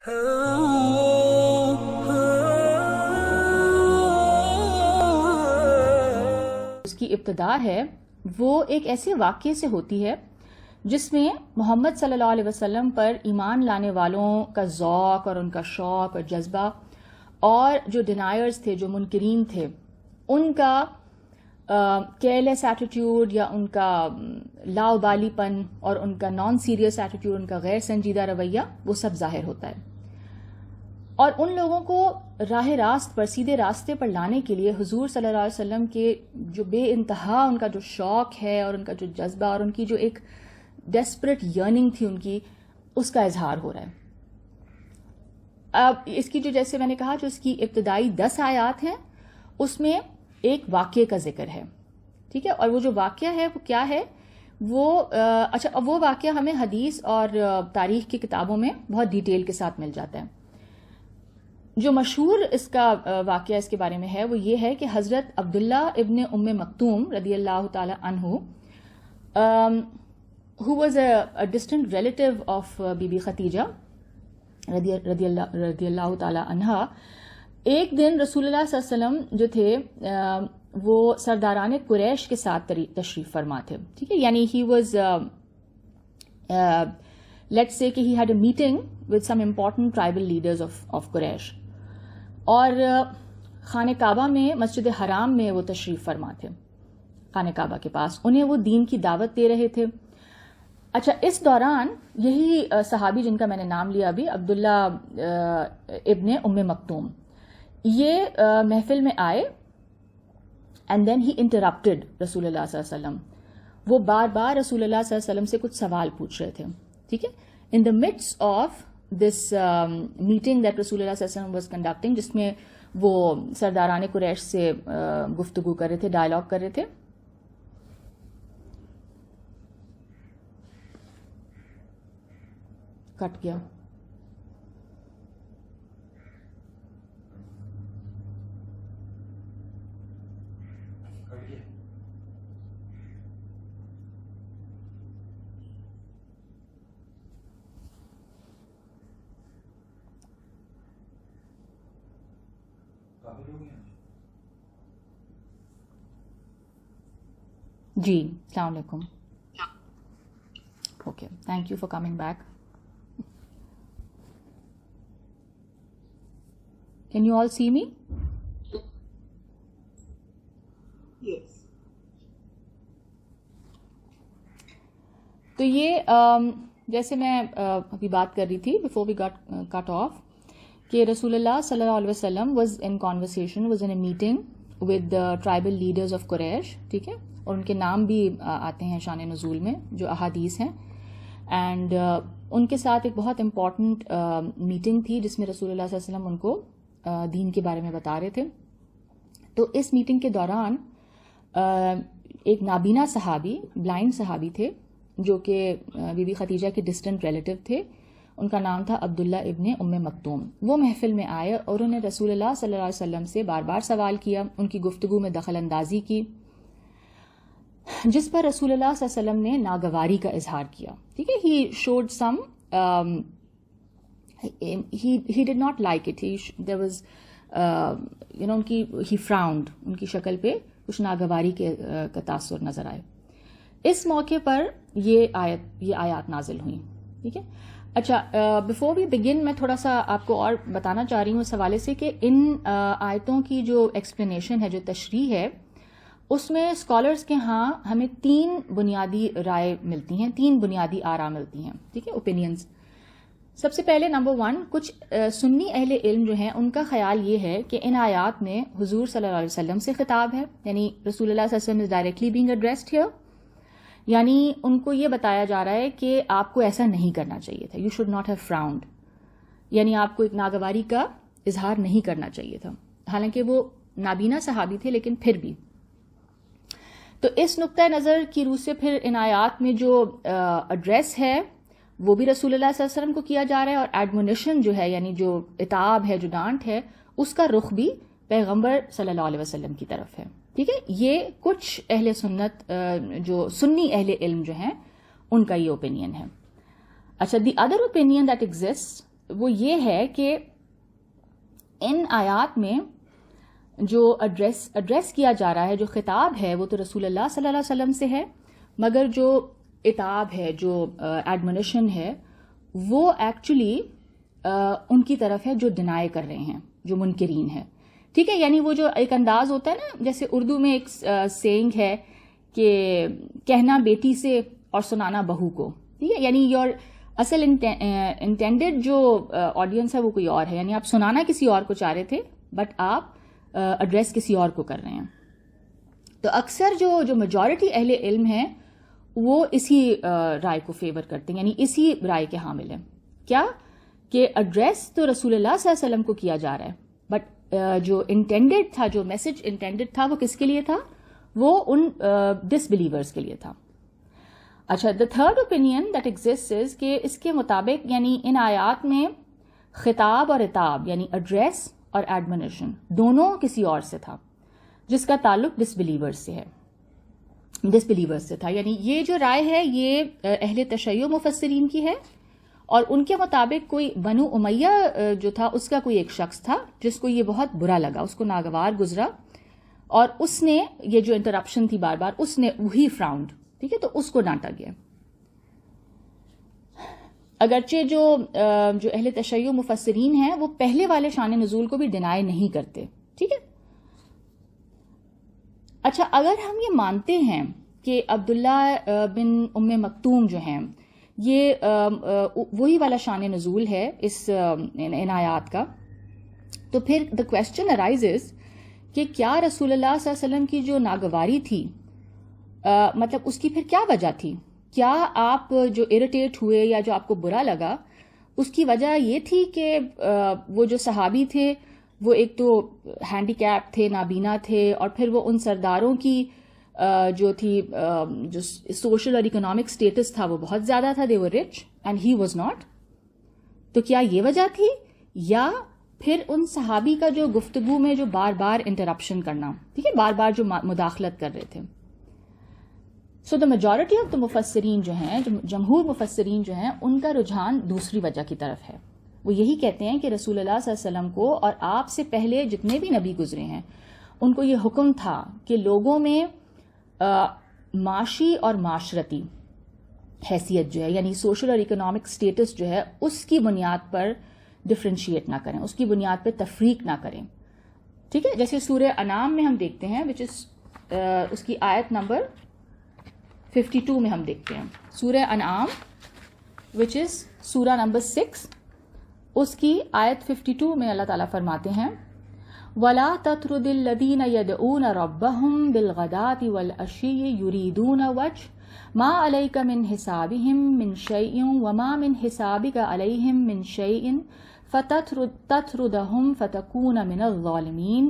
اس کی ابتدا ہے وہ ایک ایسے واقعے سے ہوتی ہے جس میں محمد صلی اللہ علیہ وسلم پر ایمان لانے والوں کا ذوق اور ان کا شوق اور جذبہ، اور جو ڈینائرز تھے، جو منکرین تھے، ان کا کیئرلیس ایٹیٹیوڈ یا ان کا لاؤبالی پن اور ان کا نان سیریس ایٹیٹیوڈ، ان کا غیر سنجیدہ رویہ، وہ سب ظاہر ہوتا ہے. اور ان لوگوں کو راہ راست پر، سیدھے راستے پر لانے کے لیے حضور صلی اللہ علیہ وسلم کے جو بے انتہا ان کا جو شوق ہے اور ان کا جو جذبہ اور ان کی جو ایک ڈیسپریٹ یرننگ تھی ان کی، اس کا اظہار ہو رہا ہے. اب اس کی جو، جیسے میں نے کہا، جو اس کی ابتدائی 10 آیات ہیں، اس میں ایک واقعے کا ذکر ہے، ٹھیک ہے. اور وہ جو واقعہ ہے وہ کیا ہے؟ وہ وہ واقعہ ہمیں حدیث اور تاریخ کی کتابوں میں بہت ڈیٹیل کے ساتھ مل جاتا ہے. جو مشہور اس کا واقعہ اس کے بارے میں ہے وہ یہ ہے کہ حضرت عبداللہ ابن ام مکتوم رضی اللہ تعالی عنہ، who was a distant relative of Bibi Khadija رضی اللہ تعالی عنہا، ایک دن رسول اللہ صلی اللہ علیہ وسلم جو تھے وہ سرداران قریش کے ساتھ تشریف فرما تھے، ٹھیک ہے. یعنی he was let's say کہ he had a meeting with some important tribal leaders of قریش، اور خانہ کعبہ میں، مسجد حرام میں وہ تشریف فرما تھے، خانہ کعبہ کے پاس انہیں وہ دین کی دعوت دے رہے تھے. اچھا، اس دوران یہی صحابی جن کا میں نے نام لیا ابھی، عبداللہ ابن ام مکتوم، یہ محفل میں آئے، اینڈ دین ہی انٹرپٹڈ رسول اللہ صلی اللہ علیہ وسلم. وہ بار بار رسول اللہ صلی اللہ علیہ وسلم سے کچھ سوال پوچھ رہے تھے، ٹھیک ہے. ان دا midst of this meeting that رسول اللہ صلی اللہ علیہ وسلم واز کنڈکٹنگ، جس میں وہ سرداران قریش سے گفتگو کر رہے تھے، ڈائلاگ کر رہے تھے. کٹ گیا. جی، السلام علیکم. Okay, thank you for coming back. Can you all see me? Yes. تو یہ جیسے میں ابھی بات کر رہی تھی before we got cut off، کہ رسول اللہ صلی اللہ علیہ وسلم was in conversation, was in a meeting with the tribal leaders of قریش، ٹھیک ہے. اور ان کے نام بھی آتے ہیں شان نزول میں جو احادیث ہیں. اینڈ ان کے ساتھ ایک بہت امپورٹنٹ میٹنگ تھی جس میں رسول اللہ صلی اللہ علیہ وسلم ان کو دین کے بارے میں بتا رہے تھے. تو اس میٹنگ کے دوران ایک نابینا صحابی، بلائنڈ صحابی تھے، جو کہ بی بی خدیجہ کے ڈسٹنٹ ریلیٹو تھے. ان کا نام تھا عبداللہ ابن ام مکتوم. وہ محفل میں آئے اور انہوں نے رسول اللہ صلی اللہ علیہ وسلم سے بار بار سوال کیا، ان کی گفتگو میں دخل اندازی کی، جس پر رسول اللہ صلی اللہ علیہ وسلم نے ناگواری کا اظہار کیا، ٹھیک ہے. He should some he did not like it. There was ان کی he frowned، ان کی شکل پہ کچھ ناگواری کا تاثر نظر آئے. اس موقع پر یہ آیات نازل ہوئیں، ٹھیک ہے. اچھا، بفور وی بگن میں تھوڑا سا آپ کو اور بتانا چاہ رہی ہوں اس حوالے سے کہ ان آیتوں کی جو ایکسپلینیشن ہے، جو تشریح ہے، اس میں اسکالرس کے ہاں ہمیں 3 بنیادی رائے ملتی ہیں، 3 بنیادی آراء ملتی ہیں، ٹھیک ہے، اوپینینز. سب سے پہلے نمبر 1، کچھ سنی اہل علم جو ہیں ان کا خیال یہ ہے کہ ان آیات میں حضور صلی اللہ علیہ وسلم سے خطاب ہے، یعنی رسول اللہ صلی اللہ علیہ وسلم is directly being addressed here. یعنی ان کو یہ بتایا جا رہا ہے کہ آپ کو ایسا نہیں کرنا چاہیے تھا، یو شوڈ ناٹ ہیو فراؤنڈ، یعنی آپ کو ایک ناگواری کا اظہار نہیں کرنا چاہیے تھا. حالانکہ وہ نابینا صحابی تھے، لیکن پھر بھی. تو اس نقطۂ نظر کی روح سے پھر ان آیات میں جو ایڈریس ہے وہ بھی رسول اللہ صلی اللہ علیہ وسلم کو کیا جا رہا ہے، اور ایڈمونیشن جو ہے، یعنی جو عتاب ہے، جو ڈانٹ ہے، اس کا رخ بھی پیغمبر صلی اللہ علیہ وسلم کی طرف ہے، ٹھیک ہے. یہ کچھ اہل سنت، جو سنی اہل علم جو ہیں، ان کا یہ اوپینین ہے. اچھا، the other opinion that exist وہ یہ ہے کہ ان آیات میں جو ایڈریس کیا جا رہا ہے، جو خطاب ہے، وہ تو رسول اللہ صلی اللہ علیہ وسلم سے ہے، مگر جو عتاب ہے، جو ایڈمونیشن ہے، وہ ایکچولی ان کی طرف ہے جو ڈینائی کر رہے ہیں، جو منکرین ہیں. ٹھیک ہے، یعنی وہ جو ایک انداز ہوتا ہے نا، جیسے اردو میں ایک سینگ ہے کہ کہنا بیٹی سے اور سنانا بہو کو. ٹھیک ہے، یعنی یور اصل انٹینڈیڈ جو آڈینس ہے وہ کوئی اور ہے، یعنی آپ سنانا کسی اور کو چاہ رہے تھے بٹ آپ ایڈریس کسی اور کو کر رہے ہیں. تو اکثر جو میجورٹی اہل علم ہیں وہ اسی رائے کو فیور کرتے ہیں، یعنی اسی رائے کے حامل ہیں. کیا کہ ایڈریس تو رسول اللہ صلی اللہ علیہ وسلم کو کیا جا رہا ہے، بٹ جو انٹینڈیڈ تھا، جو میسج انٹینڈیڈ تھا، وہ کس کے لیے تھا؟ وہ ان ڈس بلیورس کے لیے تھا. اچھا، the third opinion that exist is کہ اس کے مطابق یعنی ان آیات میں خطاب اور عتاب یعنی ایڈریس اور ایڈمونیشن دونوں کسی اور سے تھا، جس کا تعلق ڈس بلیورس سے تھا. یعنی یہ جو رائے ہے یہ اہل تشیع مفسرین کی ہے، اور ان کے مطابق کوئی بنو امیہ جو تھا اس کا کوئی ایک شخص تھا جس کو یہ بہت برا لگا، اس کو ناگوار گزرا، اور اس نے یہ جو انٹرپشن تھی بار بار اس نے وہی فراؤنڈ. ٹھیک ہے، تو اس کو ڈانٹا گیا. اگرچہ جو اہل تشیع مفسرین ہیں وہ پہلے والے شان نزول کو بھی ڈینائی نہیں کرتے. ٹھیک ہے. اچھا، اگر ہم یہ مانتے ہیں کہ عبداللہ بن ام مکتوم جو ہیں یہ وہی والا شان نزول ہے ان آیات کا، تو پھر دا کویسچن ارائزز کہ کیا رسول اللہ صلی اللہ علیہ وسلم کی جو ناگواری تھی، مطلب اس کی پھر کیا وجہ تھی؟ کیا آپ جو اریٹیٹ ہوئے یا جو آپ کو برا لگا اس کی وجہ یہ تھی کہ وہ جو صحابی تھے وہ ایک تو ہینڈی کیپ تھے، نابینا تھے، اور پھر وہ ان سرداروں کی جو تھی جو سوشل اور اکنامک سٹیٹس تھا وہ بہت زیادہ تھا، they were rich and he was not. تو کیا یہ وجہ تھی، یا پھر ان صحابی کا جو گفتگو میں جو بار بار انٹرپشن کرنا، ٹھیک ہے، بار بار جو مداخلت کر رہے تھے. سو دا میجورٹی آف دا مفسرین جو ہیں، جمہور مفسرین جو ہیں، ان کا رجحان دوسری وجہ کی طرف ہے. وہ یہی کہتے ہیں کہ رسول اللہ صلی اللہ علیہ وسلم کو اور آپ سے پہلے جتنے بھی نبی گزرے ہیں ان کو یہ حکم تھا کہ لوگوں میں معاشی اور معاشرتی حیثیت جو ہے، یعنی سوشل اور اکنامک سٹیٹس جو ہے، اس کی بنیاد پر ڈفرینشیٹ نہ کریں، اس کی بنیاد پہ تفریق نہ کریں. ٹھیک ہے، جیسے سورہ انعام میں ہم دیکھتے ہیں وچ از اس کی آیت نمبر 52 میں ہم دیکھتے ہیں. سورہ انعام وچ از سورہ نمبر 6، اس کی آیت 52 میں اللہ تعالیٰ فرماتے ہیں وَلَا تَطْرُدِ الَّذِينَ يَدْعُونَ رَبَّهُمْ بِالْغَدَاةِ وَالْعَشِيِّ يُرِيدُونَ وَجْهَهُ مَا عَلَيْكَ مِنْ حِسَابِهِمْ مِنْ شَيْءٍ وَمَا مِنْ حِسَابِكَ عَلَيْهِمْ مِنْ شَيْءٍ فَتَطْرُدَهُمْ فَتَكُونَ مِنَ الظَّالِمِينَ.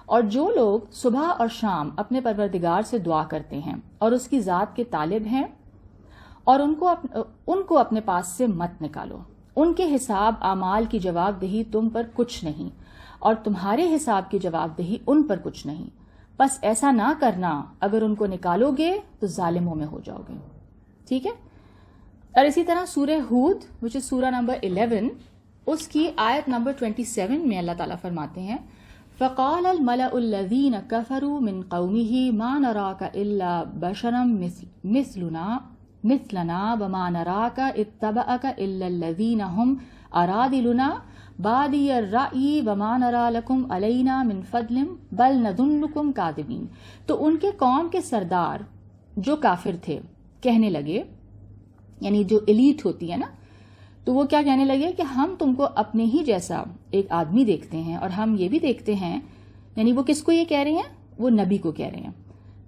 اور جو لوگ صبح اور شام اپنے پروردگار سے دعا کرتے ہیں اور اس کی ذات کے طالب ہیں، اور ان کو اپنے پاس سے مت نکالو. ان کے حساب اعمال کی جواب دہی تم پر کچھ نہیں، اور تمہارے حساب کی جواب دہی ان پر کچھ نہیں. بس ایسا نہ کرنا، اگر ان کو نکالو گے تو ظالموں میں ہو جاؤ گے. ٹھیک ہے. اور اسی طرح سورہ ہود وچ از سورہ نمبر 11، اس کی آیت نمبر 27 میں اللہ تعالیٰ فرماتے ہیں فَقَالَ الْمَلَأُ الَّذِينَ كَفَرُوا مِنْ قَوْمِهِ مَا نَرَاكَ إِلَّا بَشَرًا مِثْلَنَا وَمَا نَرَاكَ اتَّبَعَكَ إِلَّا الَّذِينَ هُمْ أَرَاذِلُنَا بَادِيَ الرَّأْيِ وَمَا نَرَا لَكُمْ عَلَيْنَا مِنْ فَضْلٍ بَلْ نَظُنُّكُمْ كَاذِبِينَ. تو ان کے قوم کے سردار جو کافر تھے کہنے لگے، یعنی جو ایلیٹ ہوتی ہے نا، تو وہ کیا کہنے لگے کہ ہم تم کو اپنے ہی جیسا ایک آدمی دیکھتے ہیں، اور ہم یہ بھی دیکھتے ہیں، یعنی وہ کس کو یہ کہہ رہے ہیں؟ وہ نبی کو کہہ رہے ہیں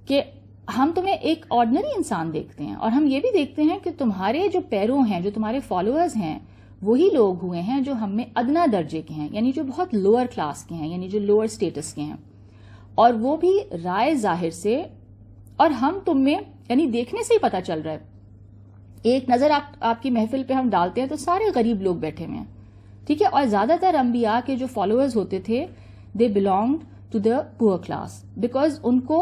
کہ ہم تمہیں ایک آرڈنری انسان دیکھتے ہیں، اور ہم یہ بھی دیکھتے ہیں کہ تمہارے جو پیروں ہیں، جو تمہارے فالوورز ہیں، وہی لوگ ہوئے ہیں جو ہم میں ادنا درجے کے ہیں، یعنی جو بہت لوور کلاس کے ہیں، یعنی جو لوور سٹیٹس کے ہیں، اور وہ بھی رائے ظاہر سے، اور ہم تم میں یعنی دیکھنے سے ہی پتہ چل رہا ہے. ایک نظر آپ کی محفل پہ ہم ڈالتے ہیں تو سارے غریب لوگ بیٹھے ہوئے ہیں. ٹھیک ہے. اور زیادہ تر انبیاء کے جو فالوورز ہوتے تھے دے بلانگڈ ٹو دا پور کلاس، بیکاز ان کو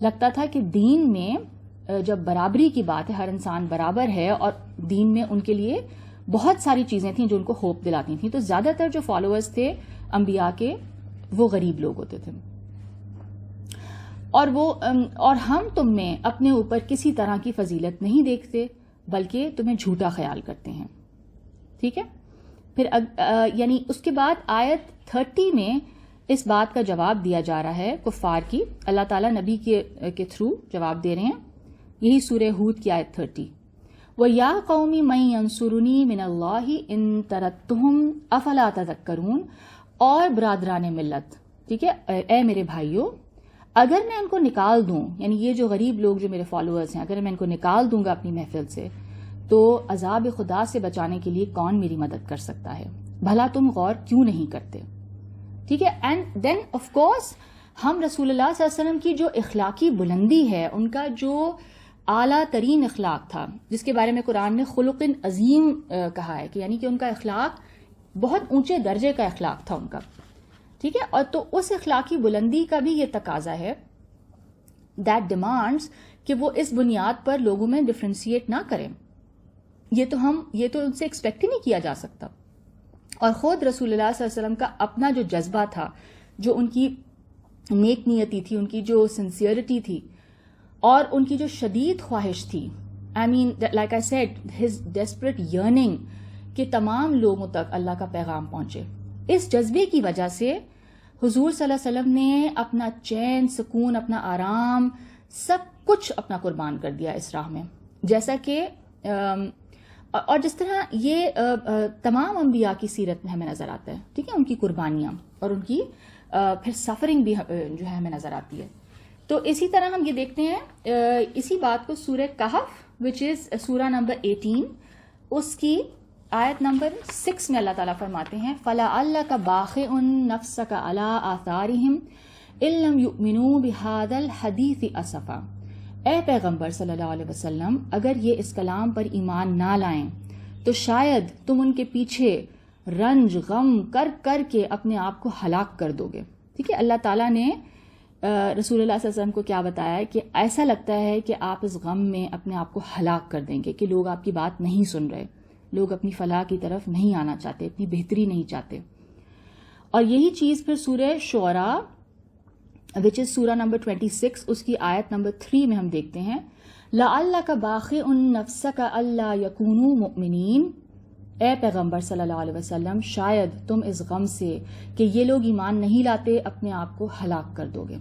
لگتا تھا کہ دین میں جب برابری کی بات ہے، ہر انسان برابر ہے، اور دین میں ان کے لیے بہت ساری چیزیں تھیں جو ان کو ہوپ دلاتی تھیں. تو زیادہ تر جو فالوورز تھے انبیاء کے وہ غریب لوگ ہوتے تھے. اور ہم تم میں اپنے اوپر کسی طرح کی فضیلت نہیں دیکھتے بلکہ تمہیں جھوٹا خیال کرتے ہیں. ٹھیک ہے. پھر یعنی اس کے بعد آیت 30 میں اس بات کا جواب دیا جا رہا ہے کفار کی. اللہ تعالیٰ نبی کے تھرو جواب دے رہے ہیں. یہی سورہ ہود کی آیت 30. وَيَا قَوْمِ مَن يَنصُرُنِي مِنَ اللَّهِ إِن تَرَدتُّهُمْ أَفَلَا تَذَكَّرُونَ. اور برادران ملت، ٹھیک ہے، اے میرے بھائیوں، اگر میں ان کو نکال دوں، یعنی یہ جو غریب لوگ جو میرے فالوورز ہیں، اگر میں ان کو نکال دوں گا اپنی محفل سے تو عذاب خدا سے بچانے کے لیے کون میری مدد کر سکتا ہے؟ بھلا تم غور کیوں نہیں کرتے؟ ٹھیک ہے. اینڈ دین آف کورس ہم رسول اللہ صلی اللہ علیہ وسلم کی جو اخلاقی بلندی ہے، ان کا جو اعلیٰ ترین اخلاق تھا جس کے بارے میں قرآن نے خلق عظیم کہا ہے، کہ یعنی کہ ان کا اخلاق بہت اونچے درجے کا اخلاق تھا ان کا. ٹھیک ہے. اور تو اس اخلاقی بلندی کا بھی یہ تقاضا ہے دیٹ ڈیمانڈز کہ وہ اس بنیاد پر لوگوں میں ڈفرینشیٹ نہ کریں. یہ تو ان سے ایکسپیکٹ ہی نہیں کیا جا سکتا. اور خود رسول اللہ صلی اللہ علیہ وسلم کا اپنا جو جذبہ تھا، جو ان کی نیک نیتی تھی، ان کی جو سنسیئرٹی تھی اور ان کی جو شدید خواہش تھی، I mean like I said his desperate yearning کہ تمام لوگوں تک اللہ کا پیغام پہنچے. اس جذبے کی وجہ سے حضور صلی اللہ علیہ وسلم نے اپنا چین، سکون، اپنا آرام، سب کچھ اپنا قربان کر دیا اس راہ میں. جیسا کہ اور جس طرح یہ تمام انبیاء کی سیرت میں ہمیں نظر آتا ہے. ٹھیک ہے. ان کی قربانیاں اور ان کی پھر سفرنگ بھی جو ہے ہمیں نظر آتی ہے. تو اسی طرح ہم یہ دیکھتے ہیں اسی بات کو سورہ کہف وچ از سورہ نمبر 18 اس کی آیت نمبر 6 میں اللہ تعالیٰ فرماتے ہیں فَلَعَلَّكَ بَاخِعٌ نَفْسَكَ عَلَىٰ آثَارِهِمْ إِن لَّمْ يُؤْمِنُوا بِهَٰذَا الْحَدِيثِ أَسَفًا. اے پیغمبر صلی اللہ علیہ وسلم، اگر یہ اس کلام پر ایمان نہ لائیں تو شاید تم ان کے پیچھے رنج غم کر کر کے اپنے آپ کو ہلاک کر دو گے. ٹھیک ہے. اللہ تعالیٰ نے رسول اللہ صلی اللہ علیہ وسلم کو کیا بتایا ہے کہ ایسا لگتا ہے کہ آپ اس غم میں اپنے آپ کو ہلاک کر دیں گے، کہ لوگ آپ کی بات نہیں سن رہے، لوگ اپنی فلاح کی طرف نہیں آنا چاہتے، اپنی بہتری نہیں چاہتے. اور یہی چیز پھر سورہ شعراء وچ از سورہ نمبر 26 اس کی آیت نمبر 3 میں ہم دیکھتے ہیں لَعَلَّكَ بَاخِعٌ نَفْسَكَ أَلَّا يَكُونُوا مُؤْمِنِينَ. اے پیغمبر صلی اللہ علیہ وسلم، شاید تم اس غم سے کہ یہ لوگ ایمان نہیں لاتے اپنے آپ کو ہلاک کر دو گے.